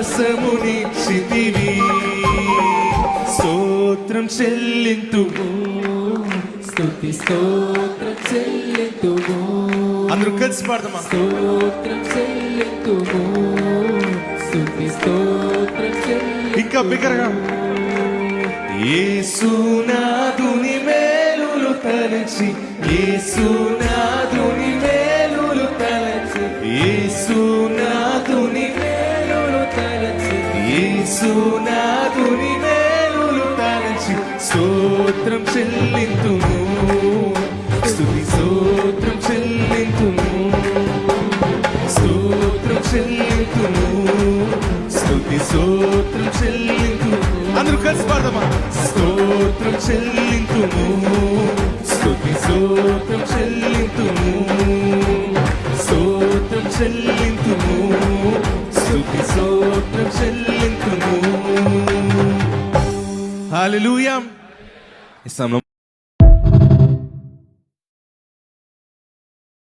విశ్వాసమునిచ్చితివి. స్తోత్రం చెల్లింతుము, స్తుతి స్తోత్రం చెల్లింతుము. అందరూ కలిసి పాడదామా? స్తోత్రం చెల్లింతుము, స్తుతి స్తోత్రం చెల్లింతుము. ఇంకా బిగ్గరగా. యేసునాథుని మేలులు తలచి, యేసునాథుని మేలులు తలచి, యేసునాథుని మేలులు తలచి, యేసునాథుని మేలులు తలచి స్తోత్రం చెల్లింతుము, స్తుతి స్తోత్రం చెల్లింతుము, స్తోత్రం చెల్లింతుము, స్తుతి స్తోత్రం చెల్లింతుము. అందరూ కలిసి పాడదామా? స్తోత్రం చెల్లింతుము, స్తుతి స్తోత్రం చెల్లింతుము, స్తోత్రం చెల్లింతుము, స్తుతి స్తోత్రం చెల్లింతుము. హల్లెలూయా.